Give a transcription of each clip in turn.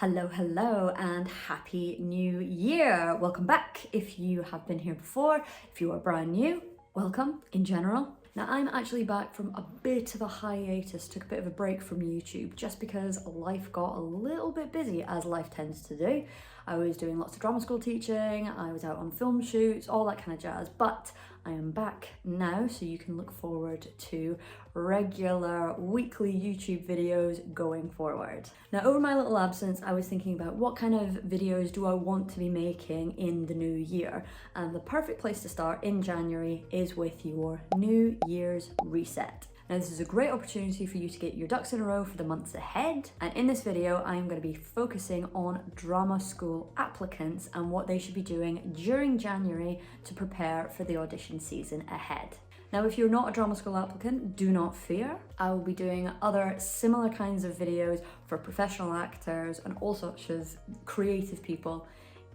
Hello, and happy new year. Welcome back. If you have been here before, if you are brand new, welcome in general. Now, I'm actually back from a bit of a hiatus, took a bit of a break from YouTube just because life got a little bit busy, as life tends to do. I was doing lots of drama school teaching, I was out on film shoots, all that kind of jazz, but I am back now, so you can look forward to regular weekly YouTube videos going forward. Now, over my little absence, I was thinking about what kind of videos do I want to be making in the new year, and the perfect place to start in January is with your New Year's reset. Now, this is a great opportunity for you to get your ducks in a row for the months ahead. And in this video, I'm going to be focusing on drama school applicants and what they should be doing during January to prepare for the audition season ahead. Now, if you're not a drama school applicant, do not fear. I will be doing other similar kinds of videos for professional actors and all sorts of creative people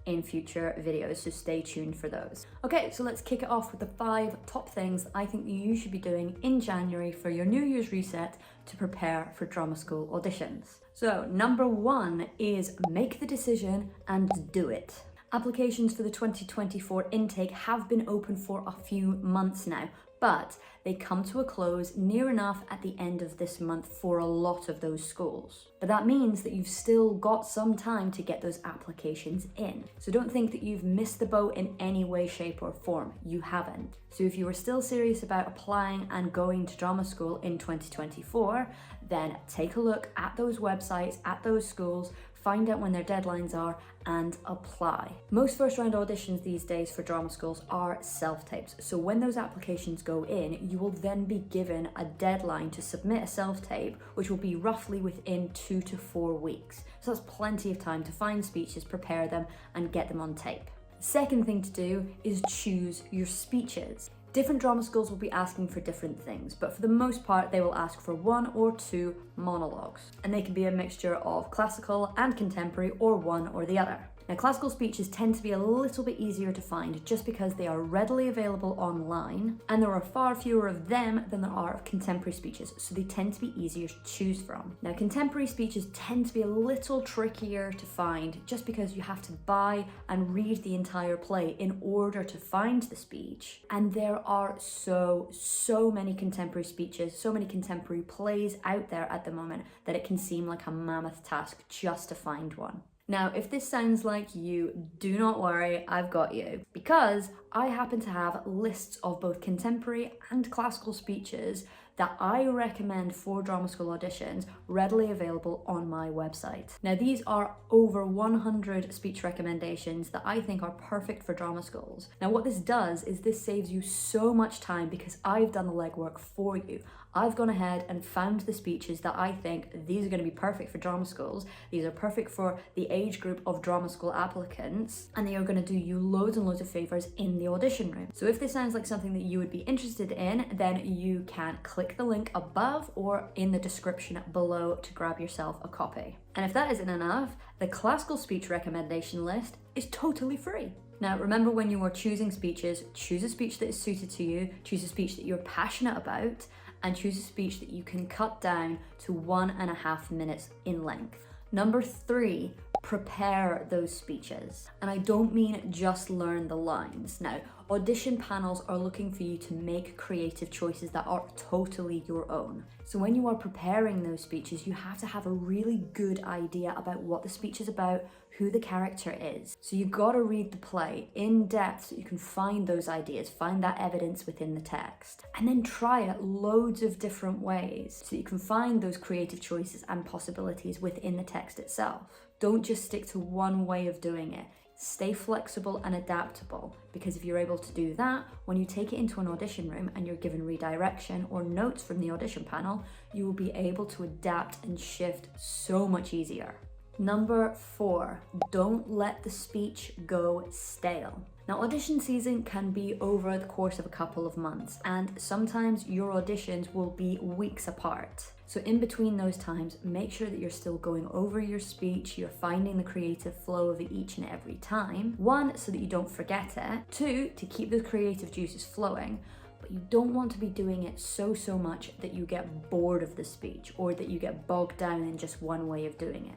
in future videos, so stay tuned for those. Okay, so let's kick it off with the 5 top things I think you should be doing in January for your New Year's reset to prepare for drama school auditions. So number 1 is make the decision and do it. Applications for the 2024 intake have been open for a few months now, but they come to a close near enough at the end of this month for a lot of those schools. But that means that you've still got some time to get those applications in. So don't think that you've missed the boat in any way, shape or form. You haven't. So if you are still serious about applying and going to drama school in 2024, then take a look at those websites, at those schools, find out when their deadlines are and apply. Most first round auditions these days for drama schools are self-tapes. So when those applications go in, you will then be given a deadline to submit a self-tape, which will be roughly within 2 to 4 weeks. So that's plenty of time to find speeches, prepare them and get them on tape. Second thing to do is choose your speeches. Different drama schools will be asking for different things, but for the most part, they will ask for 1 or 2 monologues, and they can be a mixture of classical and contemporary or one or the other. Now, classical speeches tend to be a little bit easier to find just because they are readily available online, and there are far fewer of them than there are of contemporary speeches, so they tend to be easier to choose from. Now, contemporary speeches tend to be a little trickier to find just because you have to buy and read the entire play in order to find the speech, and there are so many contemporary speeches, so many contemporary plays out there at the moment that it can seem like a mammoth task just to find one. Now, if this sounds like you, do not worry, I've got you. Because I happen to have lists of both contemporary and classical speeches that I recommend for drama school auditions readily available on my website. Now, these are over 100 speech recommendations that I think are perfect for drama schools. Now, what this does is this saves you so much time because I've done the legwork for you. I've gone ahead and found the speeches that I think these are going to be perfect for drama schools. These are perfect for the age group of drama school applicants, and they are going to do you loads and loads of favors in the audition room. So if this sounds like something that you would be interested in, then you can click the link above or in the description below to grab yourself a copy. And if that isn't enough, the classical speech recommendation list is totally free. Now, remember, when you are choosing speeches, choose a speech that is suited to you, choose a speech that you're passionate about, and choose a speech that you can cut down to 1.5 minutes in length. Number 3, prepare those speeches. And I don't mean just learn the lines. Now, audition panels are looking for you to make creative choices that are totally your own. So when you are preparing those speeches, you have to have a really good idea about what the speech is about, who the character is. So you've got to read the play in depth so you can find those ideas, find that evidence within the text, and then try it loads of different ways so you can find those creative choices and possibilities within the text itself. Don't just stick to one way of doing it. Stay flexible and adaptable, because if you're able to do that, when you take it into an audition room and you're given redirection or notes from the audition panel, you will be able to adapt and shift so much easier. Number 4, don't let the speech go stale. Now, audition season can be over the course of a couple of months, and sometimes your auditions will be weeks apart. So in between those times, make sure that you're still going over your speech, you're finding the creative flow of it each and every time. 1, so that you don't forget it. 2, to keep those creative juices flowing. But you don't want to be doing it so much that you get bored of the speech or that you get bogged down in just one way of doing it.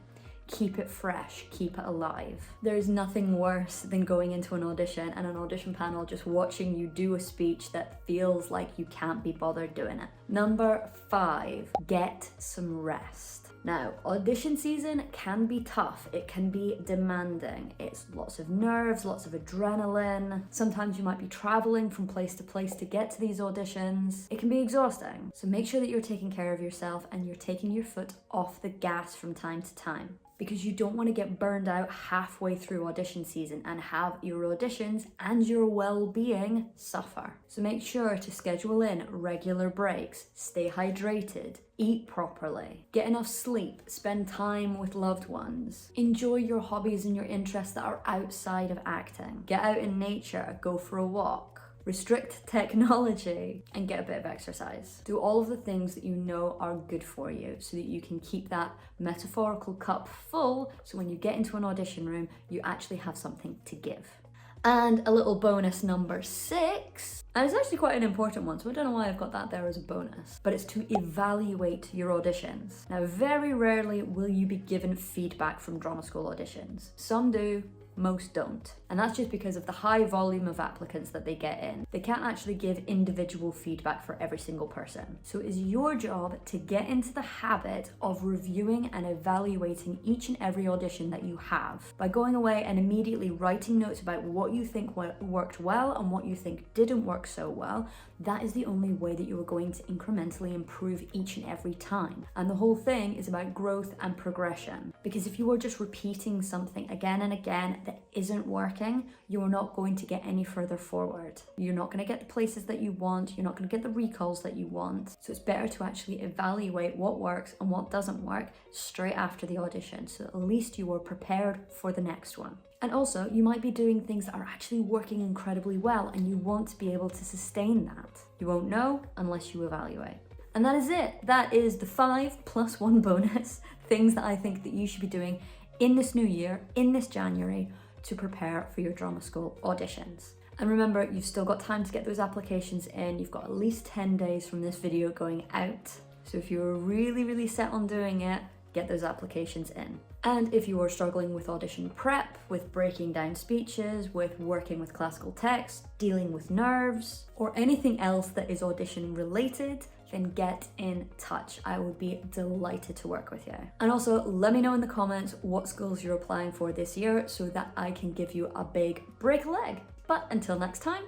Keep it fresh, keep it alive. There is nothing worse than going into an audition and an audition panel just watching you do a speech that feels like you can't be bothered doing it. Number 5, get some rest. Now, audition season can be tough. It can be demanding. It's lots of nerves, lots of adrenaline. Sometimes you might be traveling from place to get to these auditions. It can be exhausting. So make sure that you're taking care of yourself and you're taking your foot off the gas from time to time, because you don't want to get burned out halfway through audition season and have your auditions and your well-being suffer. So make sure to schedule in regular breaks, stay hydrated, eat properly, get enough sleep, spend time with loved ones, enjoy your hobbies and your interests that are outside of acting, get out in nature, go for a walk, restrict technology, and get a bit of exercise. Do all of the things that you know are good for you so that you can keep that metaphorical cup full, so when you get into an audition room, you actually have something to give. And a little bonus number 6, and it's actually quite an important one, so I don't know why I've got that there as a bonus, but it's to evaluate your auditions. Now, very rarely will you be given feedback from drama school auditions. Some do, most don't. And that's just because of the high volume of applicants that they get in. They can't actually give individual feedback for every single person. So it is your job to get into the habit of reviewing and evaluating each and every audition that you have by going away and immediately writing notes about what you think worked well and what you think didn't work so well. That is the only way that you are going to incrementally improve each and every time. And the whole thing is about growth and progression. Because if you are just repeating something again and again that isn't working, you are not going to get any further forward. You're not going to get the places that you want. You're not going to get the recalls that you want. So it's better to actually evaluate what works and what doesn't work straight after the audition, so at least you are prepared for the next one. And also, you might be doing things that are actually working incredibly well and you want to be able to sustain that. You won't know unless you evaluate. And that is it. That is the 5 plus 1 bonus things that I think that you should be doing in this new year, in this January, to prepare for your drama school auditions. And remember, you've still got time to get those applications in. You've got at least 10 days from this video going out. So if you're really set on doing it, get those applications in. And if you are struggling with audition prep, with breaking down speeches, with working with classical text, dealing with nerves, or anything else that is audition related, then get in touch. I would be delighted to work with you. And also let me know in the comments what schools you're applying for this year so that I can give you a big break a leg. But until next time,